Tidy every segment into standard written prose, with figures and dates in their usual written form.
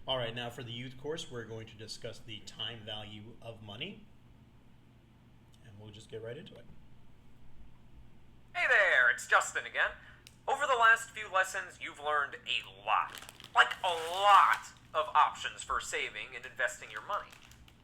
All right, now for the youth course, we're going to discuss the time value of money, and we'll just get right into it. Hey there, it's Justin again. Over the last few lessons, you've learned a lot, like a lot of options for saving and investing your money.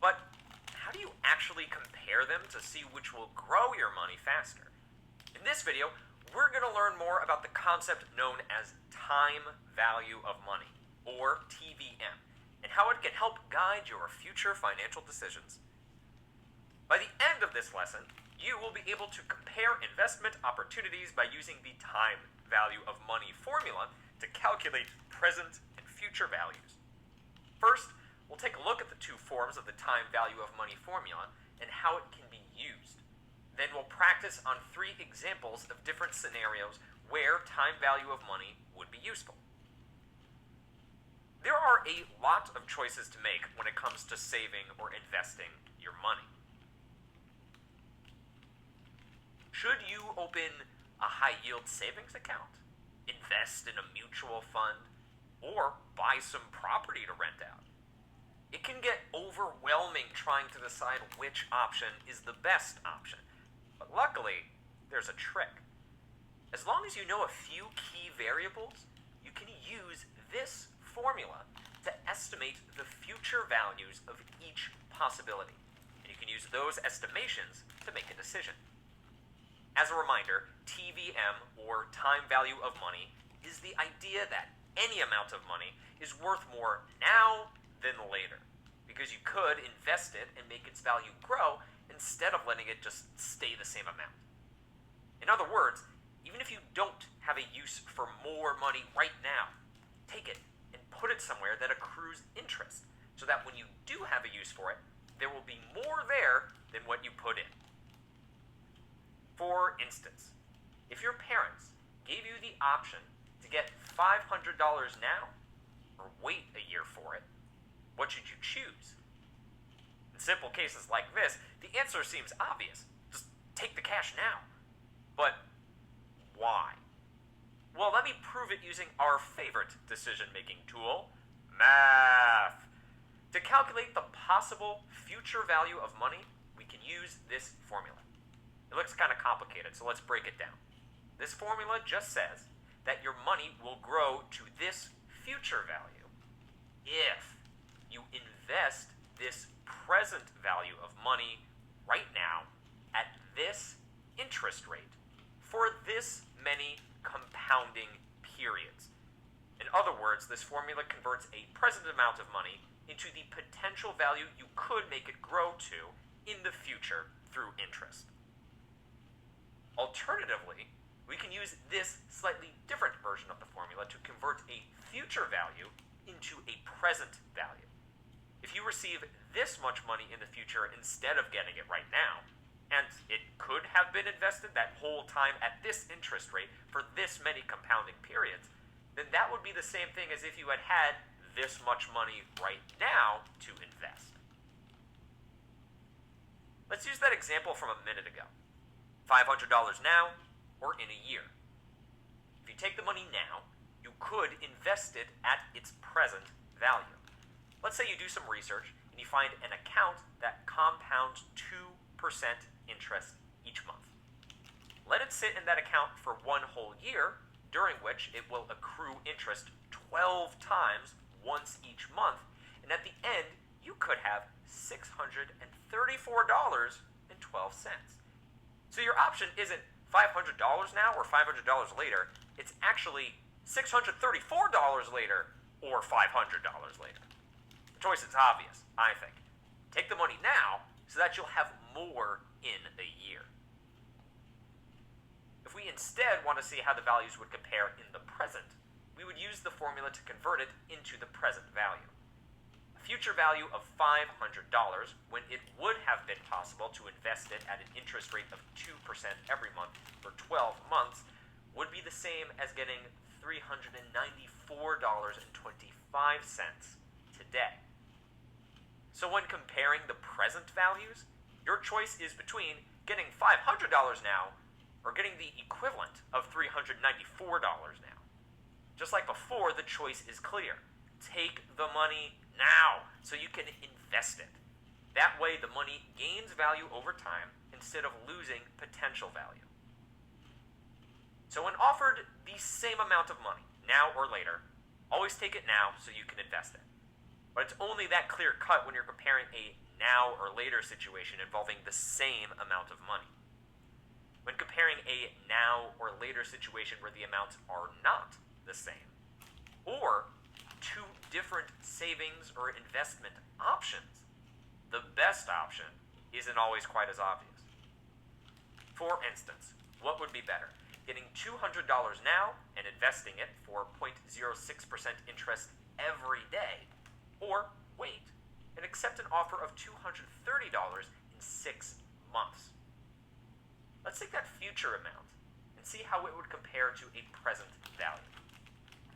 But how do you actually compare them to see which will grow your money faster? In this video, we're going to learn more about the concept known as time value of money, or TVM, and how it can help guide your future financial decisions. By the end of this lesson, you will be able to compare investment opportunities by using the time value of money formula to calculate present and future values. First, we'll take a look at the two forms of the time value of money formula and how it can be used. Then we'll practice on 3 examples of different scenarios where time value of money would be useful. There are a lot of choices to make when it comes to saving or investing your money. Should you open a high-yield savings account, invest in a mutual fund, or buy some property to rent out? It can get overwhelming trying to decide which option is the best option. But luckily, there's a trick. As long as you know a few key variables, you can use this formula to estimate the future values of each possibility. And you can use those estimations to make a decision. As a reminder, TVM, or time value of money, is the idea that any amount of money is worth more now than later, because you could invest it and make its value grow instead of letting it just stay the same amount. In other words, even if you don't have a use for more money right now, take it and put it somewhere that accrues interest, so that when you do have a use for it, there will be more there than what you put in. For instance, if your parents gave you the option to get $500 now or wait a year for it, what should you choose? In simple cases like this, the answer seems obvious. Just take the cash now. But why? Well, let me prove it using our favorite decision-making tool, math. To calculate the possible future value of money, we can use this formula. It looks kind of complicated, so let's break it down. This formula just says that your money will grow to this future value if you invest this present value of money right now at this interest rate for this many compounding periods. In other words, this formula converts a present amount of money into the potential value you could make it grow to in the future through interest. Alternatively, we can use this slightly different version of the formula to convert a future value into a present value. If you receive this much money in the future instead of getting it right now, and it could have been invested that whole time at this interest rate for this many compounding periods, then that would be the same thing as if you had had this much money right now to invest. Let's use that example from a minute ago. $500 now or in a year. If you take the money now, you could invest it at its present value. Let's say you do some research and you find an account that compounds 2% interest each month. Let it sit in that account for 1 whole year, during which it will accrue interest 12 times once each month, and at the end, you could have $634.12. So your option isn't $500 now or $500 later, it's actually $634 later or $500 later. The choice is obvious, I think. Take the money now so that you'll have more in a year. If we instead want to see how the values would compare in the present, we would use the formula to convert it into the present value. A future value of $500, when it would have been possible to invest it at an interest rate of 2% every month for 12 months, would be the same as getting $394.25 today. So when comparing the present values, your choice is between getting $500 now or getting the equivalent of $394 now. Just like before, the choice is clear. take the money now so you can invest it. That way, the money gains value over time instead of losing potential value. So when offered the same amount of money, now or later, always take it now so you can invest it. But it's only that clear cut when you're comparing a now or later situation involving the same amount of money. When comparing a now or later situation where the amounts are not the same, or two different savings or investment options, the best option isn't always quite as obvious. For instance, what would be better? Getting $200 now and investing it for 0.06% interest every day, or wait and accept an offer of $230 in 6 months. Let's take that future amount and see how it would compare to a present value.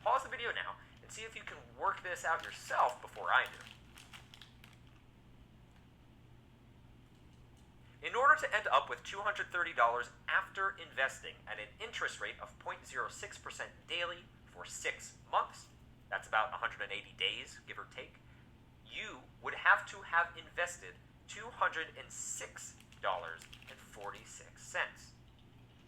Pause the video now and see if you can work this out yourself before I do. In order to end up with $230 after investing at an interest rate of 0.06% daily for 6 months, that's about 180 days, give or take, you would have to have invested $206.46.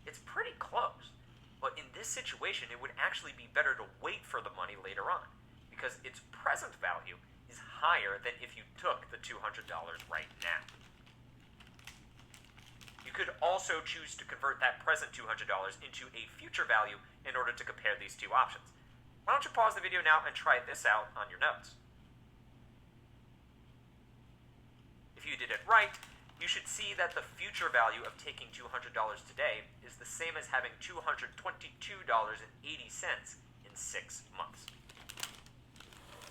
It's pretty close, but in this situation, it would actually be better to wait for the money later on, because its present value is higher than if you took the $200 right now. You could also choose to convert that present $200 into a future value in order to compare these two options. Why don't you pause the video now and try this out on your notes? If you did it right, you should see that the future value of taking $200 today is the same as having $222.80 in 6 months.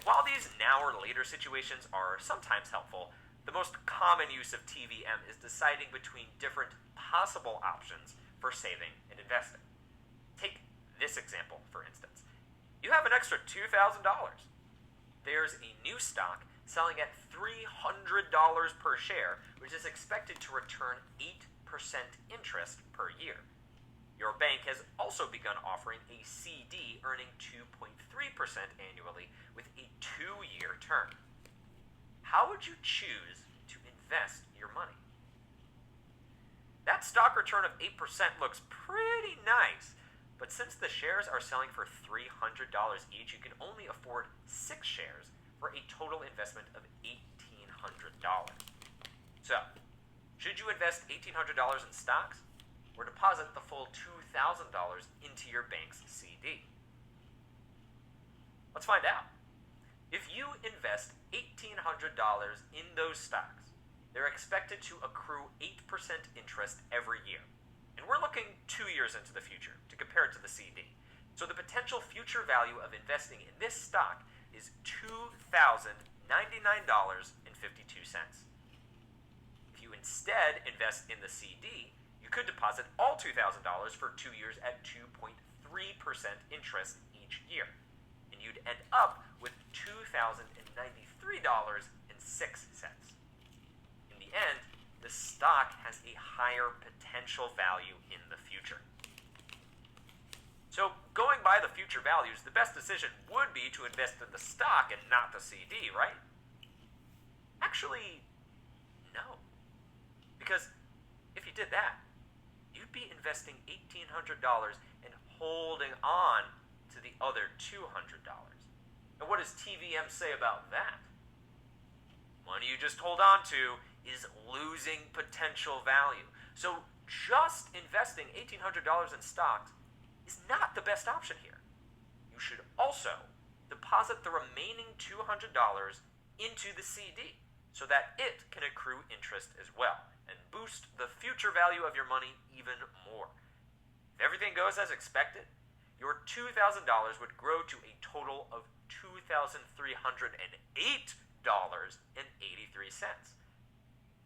While these now or later situations are sometimes helpful, the most common use of TVM is deciding between different possible options for saving and investing. Take this example, for instance. You have an extra $2,000. There's a new stock selling at $300 per share, which is expected to return 8% interest per year. Your bank has also begun offering a CD earning 2.3% annually with a 2-year term. How would you choose to invest your money? That stock return of 8% looks pretty nice, but since the shares are selling for $300 each, you can only afford 6 shares for a total investment of $1,800. So, should you invest $1,800 in stocks or deposit the full $2,000 into your bank's CD? Let's find out. If you invest $1,800 in those stocks, they're expected to accrue 8% interest every year. And we're looking 2 years into the future to compare it to the CD. So the potential future value of investing in this stock is $2,099.52. If you instead invest in the CD, you could deposit all $2,000 for 2 years at 2.3% interest each year. And you'd end up with $2,093.06. In the end, the stock has a higher potential value in the future. So, going by the future values, the best decision would be to invest in the stock and not the CD, right? Actually, no. Because if you did that, you'd be investing $1,800 and holding on to the other $200. And what does TVM say about that? Money you just hold on to is losing potential value. So just investing $1,800 in stocks is not the best option here. You should also deposit the remaining $200 into the CD so that it can accrue interest as well and boost the future value of your money even more. If everything goes as expected, your $2,000 would grow to a total of $2,308.83.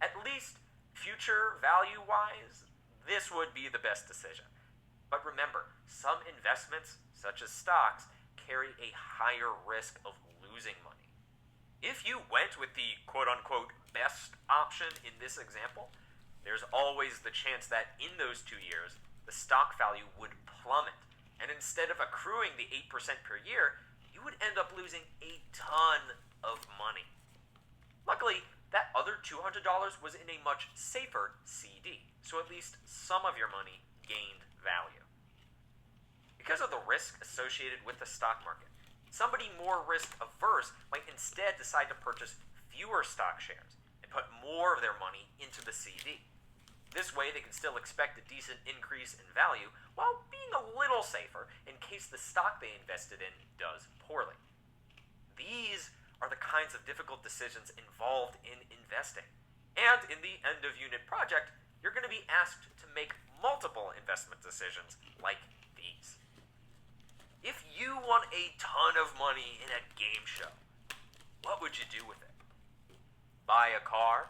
At least future value-wise, this would be the best decision. But remember, some investments, such as stocks, carry a higher risk of losing money. If you went with the quote-unquote best option in this example, there's always the chance that in those 2 years, the stock value would plummet. And instead of accruing the 8% per year, you would end up losing a ton of money. Luckily, that other $200 was in a much safer CD, so at least some of your money gained value. Because of the risk associated with the stock market, somebody more risk averse might instead decide to purchase fewer stock shares and put more of their money into the CD. This way, they can still expect a decent increase in value while being a little safer in case the stock they invested in does poorly. These are the kinds of difficult decisions involved in investing. And in the end of unit project, you're going to be asked to make multiple investment decisions like these. If you won a ton of money in a game show, what would you do with it? Buy a car?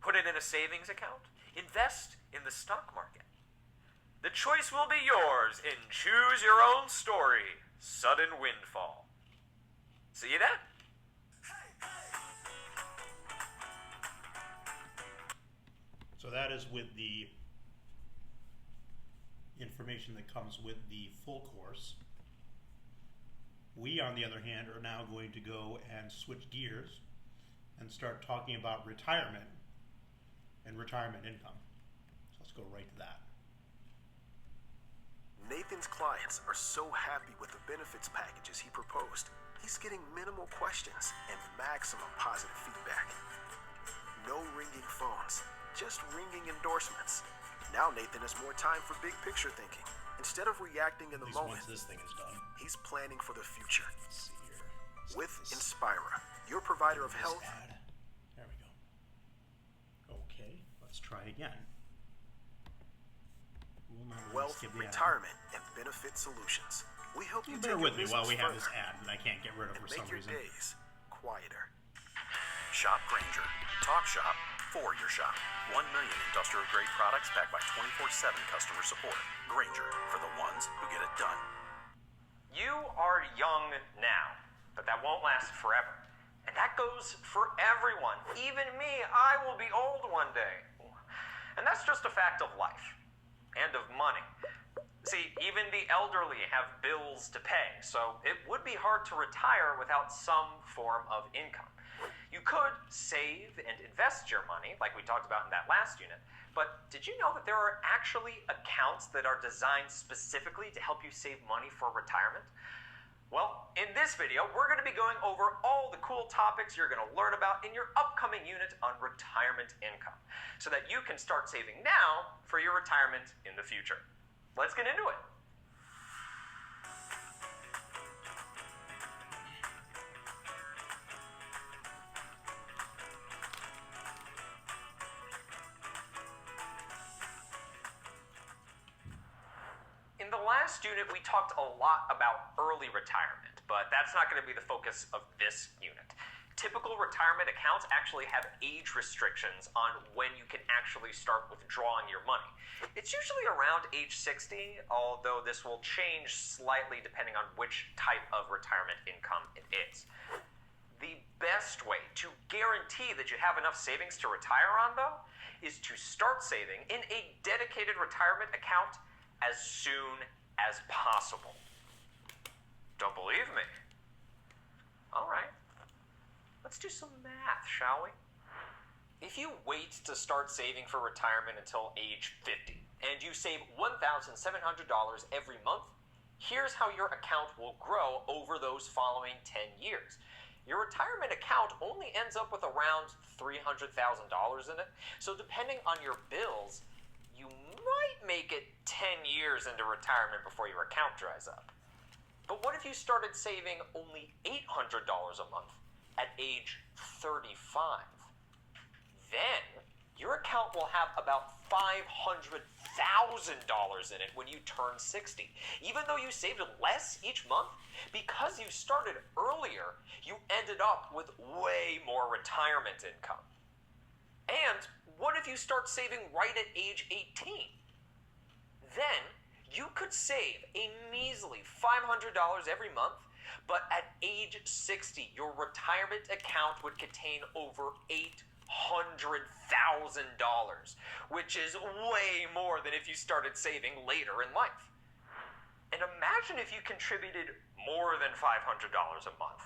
Put it in a savings account? Invest in the stock market? The choice will be yours in Choose Your Own Story, Sudden Windfall. See you then. So that is with the information that comes with the full course. We, on the other hand, are now going to go and switch gears and start talking about retirement and retirement income. So let's go right to that. Nathan's clients are so happy with the benefits packages he proposed. He's getting minimal questions and maximum positive feedback. No ringing phones, just ringing endorsements. Now Nathan has more time for big picture thinking. Instead of reacting in the moment, once this thing is done, he's planning for the future. let's see here. With Inspira, your provider of This health. ad. There we go. Okay, let's try again. We'll not really Wealth, skip the ad. retirement, and benefit solutions. We help you Bear take with your me while we business have this further ad that I can't get rid of and for make some your reason. days quieter. Shop Granger. Talk shop for your shop. 1 million industrial-grade products backed by 24/7 customer support. Granger, for the ones who get it done. You are young now, but that won't last forever. And that goes for everyone. Even me, I will be old one day. And that's just a fact of life and of money. See, even the elderly have bills to pay, so it would be hard to retire without some form of income. You could save and invest your money, like we talked about in that last unit, but did you know that there are actually accounts that are designed specifically to help you save money for retirement? Well, in this video, we're going to be going over all the cool topics you're going to learn about in your upcoming unit on retirement income, so that you can start saving now for your retirement in the future. Let's get into it. In the last unit, we talked a lot about early retirement, but that's not going to be the focus of this unit. Typical retirement accounts actually have age restrictions on when you can actually start withdrawing your money. It's usually around age 60, although this will change slightly depending on which type of retirement income it is. The best way to guarantee that you have enough savings to retire on, though, is to start saving in a dedicated retirement account as soon as possible. Don't believe me? All right. Let's do some math, shall we? If you wait to start saving for retirement until age 50, and you save $1,700 every month, here's how your account will grow over those following 10 years. Your retirement account only ends up with around $300,000 in it, so depending on your bills, you might make it 10 years into retirement before your account dries up. But what if you started saving only $800 a month at age 35? Then your account will have about $500,000 in it when you turn 60. Even though you saved less each month, because you started earlier, you ended up with way more retirement income. And what if you start saving right at age 18? Then you could save a measly $500 every month, but at age 60, your retirement account would contain over $800,000, which is way more than if you started saving later in life. And imagine if you contributed more than $500 a month,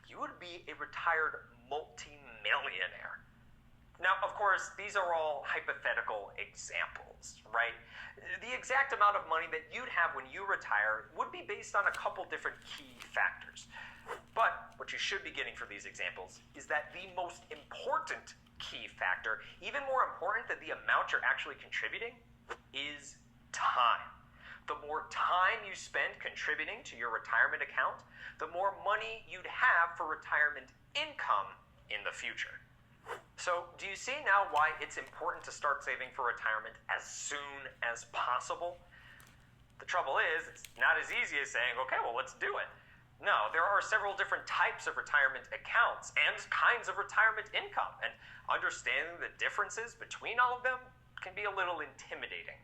you would be a retired multi-millionaire. Now, of course, these are all hypothetical examples, right? The exact amount of money that you'd have when you retire would be based on a couple different key factors. But what you should be getting from these examples is that the most important key factor, even more important than the amount you're actually contributing, is time. The more time you spend contributing to your retirement account, the more money you'd have for retirement income in the future. So, do you see now why it's important to start saving for retirement as soon as possible? The trouble is, it's not as easy as saying, okay, well, let's do it. No, there are several different types of retirement accounts and kinds of retirement income, and understanding the differences between all of them can be a little intimidating.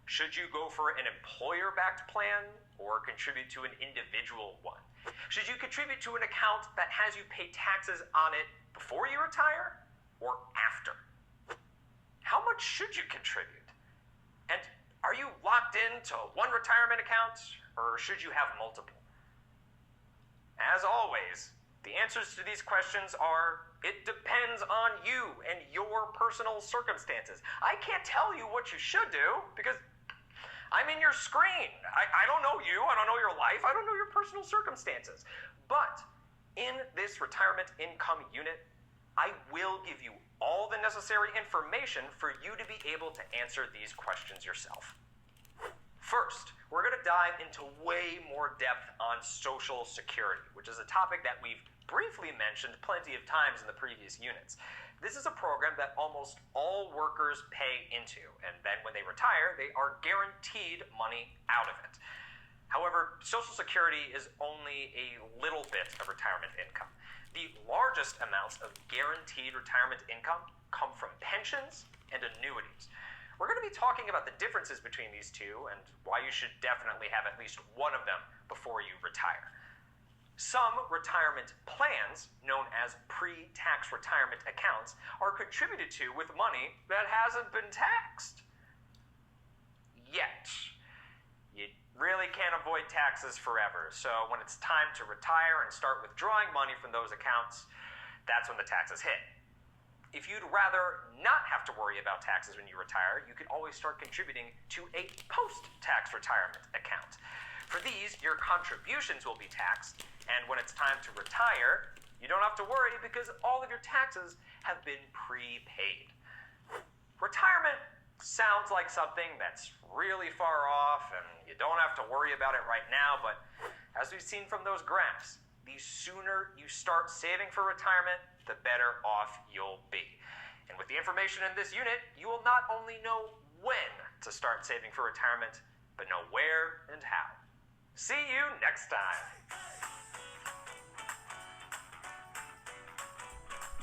Should you go for an employer-backed plan or contribute to an individual one? Should you contribute to an account that has you pay taxes on it before you retire or after? How much should you contribute? And are you locked into one retirement account or should you have multiple? As always, the answers to these questions are, it depends on you and your personal circumstances. I can't tell you what you should do because I'm in your screen. I don't know you. I don't know your life. I don't know your personal circumstances. But in this retirement income unit, I will give you all the necessary information for you to be able to answer these questions yourself. First, we're going to dive into way more depth on Social Security, which is a topic that we've briefly mentioned plenty of times in the previous units. This is a program that almost all workers pay into, and then when they retire, they are guaranteed money out of it. However, Social Security is only a little bit of retirement income. The largest amounts of guaranteed retirement income come from pensions and annuities. We're going to be talking about the differences between these two and why you should definitely have at least one of them before you retire. Some retirement plans, known as pre-tax retirement accounts, are contributed to with money that hasn't been taxed yet. You really can't avoid taxes forever, so when it's time to retire and start withdrawing money from those accounts, that's when the taxes hit. If you'd rather not have to worry about taxes when you retire, you could always start contributing to a post-tax retirement account. For these, your contributions will be taxed, and when it's time to retire, you don't have to worry because all of your taxes have been prepaid. Retirement sounds like something that's really far off and you don't have to worry about it right now, but as we've seen from those graphs, the sooner you start saving for retirement, the better off you'll be. And with the information in this unit, you will not only know when to start saving for retirement, but know where and how. See you next time.